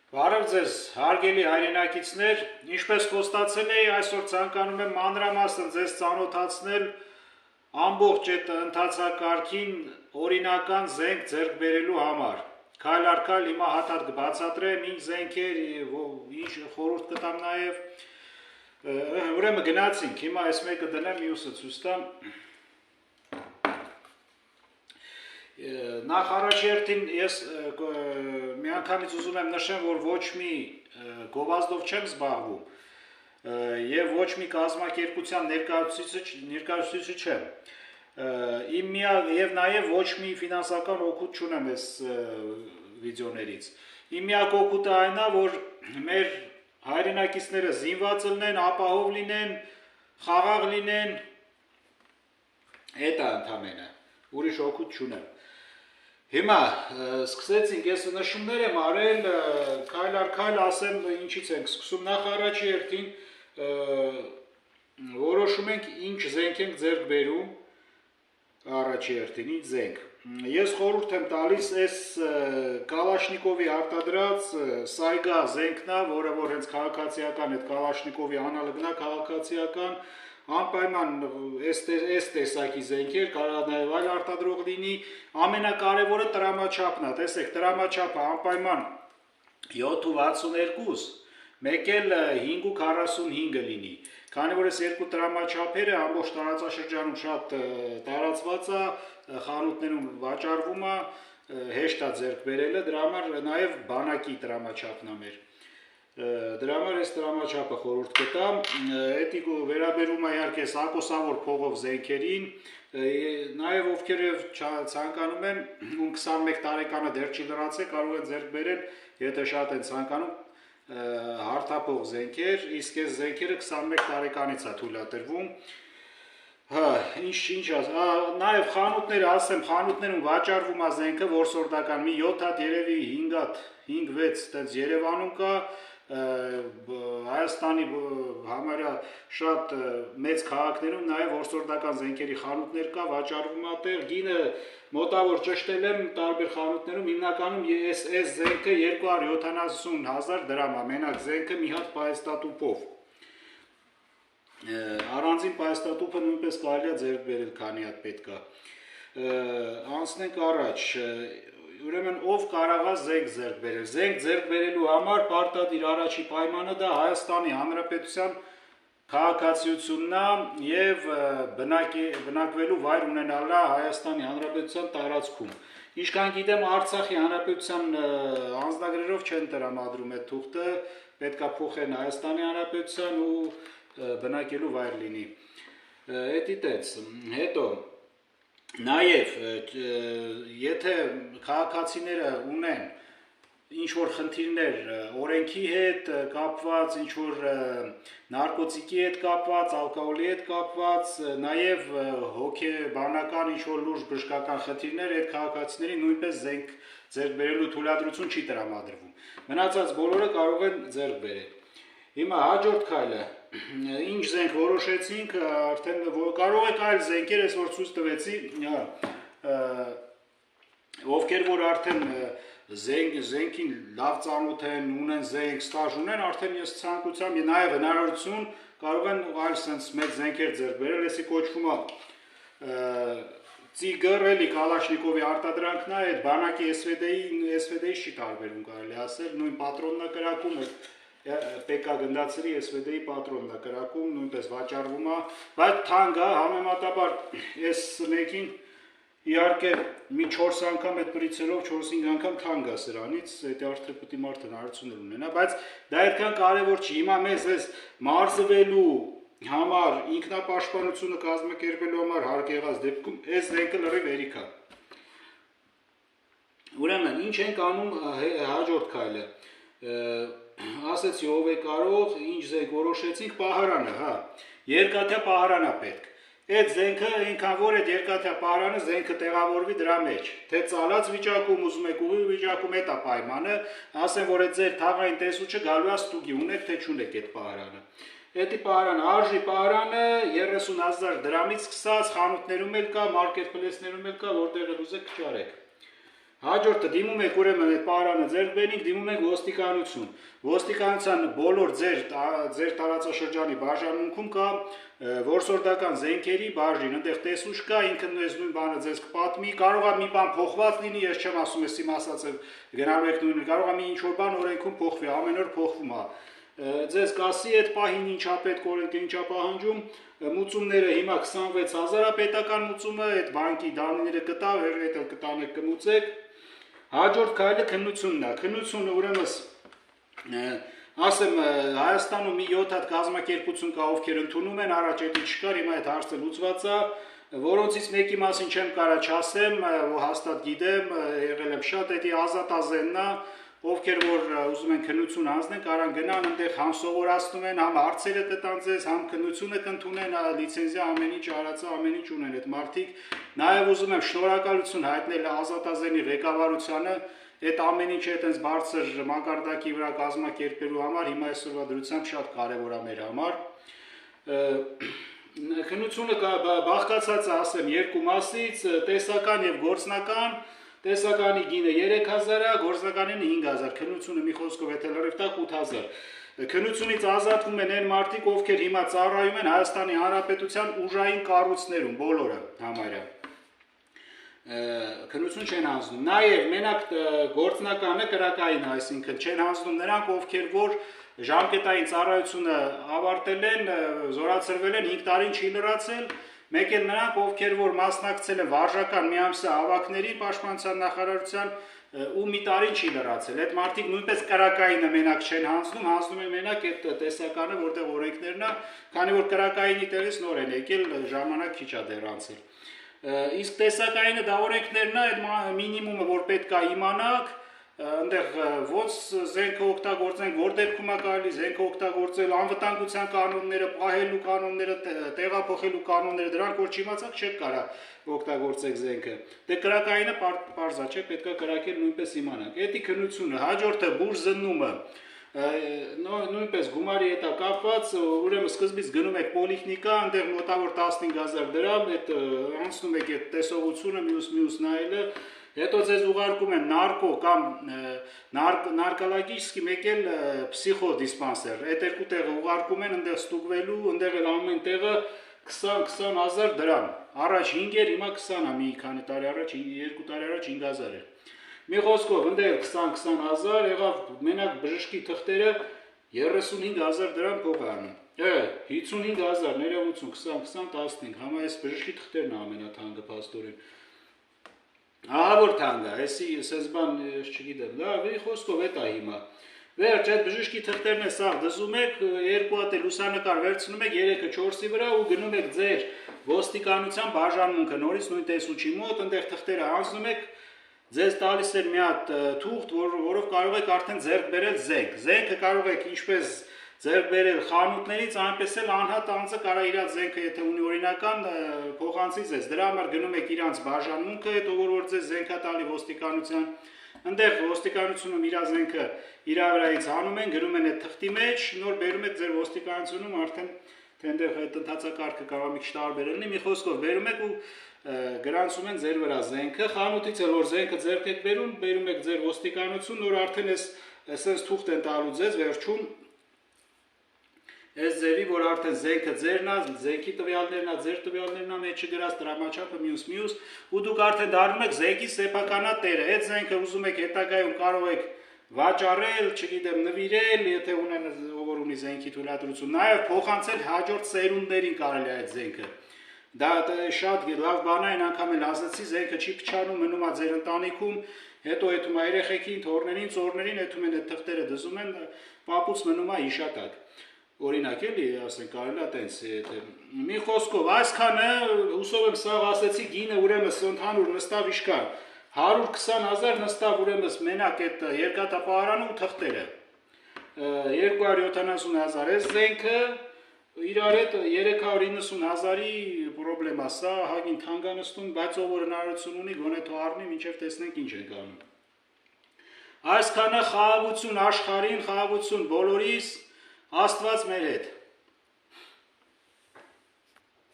Բարև ձեզ, հարգելի հայրենակիցներ, ինչպես խոստացել էի, այսօր ցանկանում եմ մանրամասն ձեզ ծանոթացնել ամբողջ այդ ընթացակարգին օրինական զենք ձեռք բերելու համար։ Քայլ առ քայլ հիմա հատատ կբացատրեմ, ինչ զենքեր, ինչ խորհուրդ կտամ նաև։ Ուրեմն գնացինք, հիմա այս մեկը դնեմ, մյուսը ցույց տամ։ Նախ առաջերտին ես միանգամից ուզում եմ նշեմ, որ ոչ մի գովազդով չեմ զբաղվում եւ ոչ մի կազմակերպության ներկայացուցիչը չեմ։ Եվ նաեւ ոչ մի ֆինանսական օգուտ չունեմ այս վիդեոներից։ Իմ միակ օգուտը այն է, որ մեր հայրենակիցները զինված լինեն, ապահով լինեն, խաղաղ լինեն, այդ է ընդամենը, ուրիշ օգուտ չունեմ։ Հիմա սկսեցինք, ես նշումներ եմ արել, քայլ առ քայլ ասեմ ինչից ենք սկսում, նախ առաջի հերթին որոշում ենք ինչ զենք ենք ձեռք բերում, առաջի հերթին ինչ զենք։ Ես խորհուրդ եմ տալիս այս Կալաշնիկովի արտադրած Սայգա զենքն է, որը որ հենց քաղաքացիական այդ Կալաշնիկովի անալոգն է քաղաքացիական, անպայման այս տեսակի զենքեր, կարող նաև այլ արտադրող լինի, ամենակարևորը տրամաչափն է, տեսեք, տրամաչափը անպայման 7.62, մեկ էլ 5.45 լինի, քանի որ այս երկու տրամաչափերը ամբողջ տարածաշրջանում շատ տարածված է, խանութներում վաճառվում է, հեշտ է ձեռք բերելը, դրա համար նաև բանակի տրամաչափն է մեր։ Դրա համար այս տրամաչափը խորհուրդ կտամ, էդի վերաբերում է իհարկե սակոսավոր փողով զենքերին, նաև ովքեր ցանկանում են, ում 21 տարեկանը դեռ չի լրացել, կարող են ձեռք բերել, եթե շատ են ցանկանում, հարթափող զենքեր, իսկ այս զենքերը 21 տարեկանից է թույլատրվում։ Նաև խանութները, ասեմ, խանութներում վաճառվում է զենքը որսորդական, մի 7 հատ երևի 5 հատ, 5-6 տենց Երևանում կա, Հայաստանի համարյա շատ մեծ քաղաքներում նաև որսորդական զենքերի խանութներ կա, վաճառվում է տեղ, գինը մոտավոր ճշտել եմ տարբեր խանութներում, հիմնականում այս զենքը 270,000 դրամ է, մենակ զենքը մի հատ պայստատուփով։ Առանձին պայստատուփը նույնպես կարելի է ձեռք բերել, քանի հատ պետք է։ Անցնենք առաջ։ Ուրեմն ով կարող է զենք ձեռք բերել։ Զենք ձեռք բերելու համար պարտադիր առաջի պայմանը դա Հայաստանի Հանրապետության քաղաքացիությունն է եւ բնակվելու վայր ունենալն է Հայաստանի Հանրապետության տարածքում։ Ինչքան գիտեմ, Արցախի Հանրապետության անձնագրերով չեն տրամադրում այդ թուղթը, պետքա փոխեն Հայաստանի Հանրապետության ու բնակելու վայր լինի։ Էդի տենց, հետո նաև եթե քաղաքացիները ունեն ինչ-որ խնդիրներ օրենքի հետ կապված, ինչ-որ նարկոտիկի հետ կապված, ալկոհոլի հետ կապված, նաև հոգեբանական ինչ-որ լուրջ բժշկական խնդիրներ, այդ քաղաքացիներին նույնպես զենք ձեռք բերելու թույլատրություն չի տրամադրվում։ Մնացած բոլորը կարող են ձեռք բերել։ Հիմա հաջորդ քայլը, ինչ զենք որոշեցինք, արդեն կարող եք այլ զենքեր, ես որ ցույց տվեցի, ովքեր որ արդեն զենքին լավ ծանոթ են, ունեն զենք, ստաժ ունեն, արդեն ես ցանկությամբ նաև հնարավորություն կարող են այլ sense մեծ զենքեր ձեռք բերել, էսի կոչվում է Ծիգր, էլի Կալաշնիկովի արտադրանքն է, այդ բանակի SVD-ի չի տարբերում, կարելի ասել, նույն պատրոնն է կրակում, PK գնդացրի SVD-ի պատրոնն է կրակում, նույնպես վաճառվում է, բայց թանկ է, համեմատաբար այս մեկին իհարկե մի 4 անգամ այդ պրիցերով 4-5 անգամ թանկ է սրանից, այդ արդեն պետք է մարդ հնարավորություն ունենա, բայց դա այդքան կարևոր չի, հիմա մեզ այս մարզվելու համար, ինքնապաշտպանությունը կազմակերպելու համար հարկ եղած դեպքում այս զենքը լրիվ հերիք է։ Ուրեմն, ինչ ենք անում հաջորդ քայլը, ասեցի ով է կարող, ինչ զենք որոշեցինք, պահարանը, հա, երկաթյա պահարան է պետք։ Այդ զենքը այնքան որ այդ երկաթյա պահարանը զենքը տեղավորվի դրա մեջ, թե ծալած վիճակում, ուզում եք ուղիղ վիճակում, այդ է պայմանը, ասեմ որ այդ ձեր թաղային տեսուչը գալու է ստուգի, ունեք թե չունեք այդ պահարանը։ Էդի պահարանը, արժի պահարանը 30,000 դրամից սկսած, խանութներում էլ կա, մարքեթ պլեսներում էլ կա, որտեղ ուզեք չարեք։ Հաջորդը դիմում եք ուրեմն այդ պարանը ձեռք բերինք, դիմում եք ոստիկանություն։ Ոստիկանության բոլոր ձեր տարածաշրջանի բաժանմունքում կա որսորդական զենքերի բաժին, այնտեղ տեսուչ կա, ինքը նույն բանը ձեզ կպատմի, կարող է մի բան փոխված լինի, ես չեմ ասում, ես իմ ասածը գնալու եք նույնը, կարող է մի ինչ-որ բան օրենքում փոխվի, ամեն օր փոխվում է։ Ձեզ կասի այդ պահին ինչա պետք օրենքը ինչա պահանջում, մուծումները հիմա 26,000 է պետական մուծումը, այդ բանկի դանիները կտա, հետ էլ կտանեք կմուծեք։ Հաջորդ քայլը քննությունն է։ Քննությունը ուրեմն ասեմ Հայաստանում մի 7 հատ կազմակերպություն կա, ովքեր ընդունում են, առաջ էդի չկար, հիմա այդ հարցը լուծված է, որոնցից մեկի մասին չեմ կարա չասեմ, հաստատ գիտեմ, եղել եմ շատ, էդի Ազատազենն է, ովքեր որ ուզում են քննություն անցնեն, կարան գնան այնտեղ համ սովորացնում են, համ հարցերը կտան ձեզ, համ քննությունը կընդունեն, լիցենզիա ամեն ինչ արածը, ամեն ինչ ունեն այդ մարդիկ։ Նաև ուզում եմ շնորհակալություն հայտնել Ազատազենի ղեկավարությանը, այդ ամեն ինչը այդպես բարձր մակարդակի վրա կազմակերպելու համար, հիմա այսօրվա դրությամբ շատ կարևոր է մեր համար։ Քննությունը բաղկացած է, ասեմ, երկու մասից, տեսական եւ գործնական։ Տեսականի գինը 3000 է, գործնականին 5000, քննությունը մի խոսքով եթե լրիվ տակ 8000։ Քննությունից ազատվում են այն մարդիկ, ովքեր հիմա ծառայում են Հայաստանի Հանրապետության ուժային կառույցներում, բոլորը համարյա։ Քննություն չեն հանձնում։ Նաև մենակ գործնականը կրակային, այսինքն չեն հանձնում նրանք, ովքեր որ ժամկետային ծառայությունը ավարտել են, զորացրվել են, 5 տարին չի լրացել, մեկ էլ նրանք, ովքեր որ մասնակցել են վարժական միամսյա հավաքների Պաշտպանության նախարարության ու մի տարին չի լրացել։ Այդ մարդիկ նույնպես կրակայինը մենակ չեն հանձնում, հանձնում են մենակ այդ տեսականը, որտեղ օրենքներն է, քանի որ կրակայինի տեղից նոր են եկել, ժամանակ քիչ է դեռ անցել։ Իսկ տեսակայինը դա օրենքներն է, այդ մինիմումը, որ պետք է իմանաք, այնտեղ ոնց զենքը օգտագործենք, որ դեպքում է կարելի զենքը օգտագործել, անվտանգության կանոնները, պահելու կանոնները, տեղափոխելու կանոնները, դրանք որ չիմացաք չեք կարա օգտագործեք զենքը։ Դե կրակայինը պարզ է, չէ, պետք է կրակել նույնպես իմանանք։ Էդի քննությունը, հաջորդը բուժ զննումը, նույնպես գումարի հետ է կապված, ուրեմն սկզբից գնում եք պոլիկլինիկա, այնտեղ մոտավոր 15000 դրամ, այդ անցնում եք այդ տեսողությունը, մյուս նայելը, հետո ձեզ ուղարկում են նարկո կամ նարկալագիչսկի, մեկ էլ փսիխոդիսպանսեր, այդ երկու տեղը ուղարկում են այնտեղ ստուգվելու, այնտեղ էլ ամեն տեղը 20-20000 դրամ, առաջ 5 էր, հիմա 20 է, մի քանի տարի առաջ, 2 տարի առաջ 5000 էր։ Մի խոսքով այնտեղ 20-20000 եղավ մենակ բժշկի թղթերը 35000 դրամ փող է անում։ 55000 ներողություն 20-20-15, համա այս բժշկի թղթերն է ամենաթանկը փաստորեն։ Ահա որ թանկ է, էսի բան չգիտեմ, լավ, մի խոսքով էդ է հիմա։ Վերջ, այդ բժշկի թղթերն է սաղ դզում եք, երկու հատ լուսանկար վերցնում եք 3-ը 4-ի վրա ու գնում եք ձեր ոստիկանության բաժանմունքը, նորից նույն տեսուչի մոտ, այնտեղ թղթերը հանձնում եք, ձեզ տալիս են մի հատ թուղթ, որով կարող եք արդեն ձեռք բերել զենք։ Զենքը կարող եք ինչպես ձեռք բերել խանութներից, այնպես էլ անհատ անձը կարա իր զենքը, եթե ունի օրինական, փոխանցի ձեզ։ Դրա համար գնում եք իրանց բաժանմունքը, հետո որ ձեզ զենքա տալի ոստիկանության, այնտեղ ոստիկանությունում իր զենքը իր վրայից հանում են, գրում են այդ թղթի մեջ, նոր բերում եք ձեր ոստիկանությունում արդեն թե այնտեղ այդ ընթացակարգը կարող մի քիչ տարբեր լինի, մի խոսքով բերում եք ու գրանցում են ձեր վրա զենքը, խանութից էլ որ զենքը ձեռք եք բերում եք ձեր ոստիկանություն, նոր արդեն այսպես թուղթ են տալու ձեզ վերջում այս ձևի, որ արդեն զենքը ձերն է, զենքի տվյալներն է, ձեր տվյալներն է, մեջը գրած տրամաչափը մյուս, ու դուք արդեն դառնում եք զենքի սեփականատերը, այդ զենքը ուզում եք հետագայում կարող եք վաճառել, չգիտեմ, նվիրել, եթե ունեն ով ունի զենքի թույլատրություն, նաև փոխանցել հաջորդ սերունդներին կարելի է այդ զենքը։ Դա շատ լավ բան է, այն անգամ էլ ասացի, զենքը չի փչանում, մնում է ձեր ընտանիքում, հետո եթում է երեխեքին, թոռներին, ծոռներին, եթում են այդ թղթերը դզում են, պապուց մնում է հիշատակ։ Օրինակ էլի, ասենք, կարելի է տենց, մի խոսքով, այսքանը, հուսով եմ սաղ ասեցի, գինը ուրեմն ընդհանուր նստավ իշքան, 120,000 նստավ ուրեմն մենակ այդ երկաթապահարանը ու թղթերը, 270,000 այս զենքը, իրար հետ 390,000-ի պրոբլեմ է սա, հագին թանկ է նստում, բայց ով որ հնարավորություն ունի, գոնե թող առնի, մինչև տեսնենք ինչ ենք անում։ Այսքանը խաղաղություն աշխարհին, խաղաղություն բոլորիս, Աստված մեր հետ։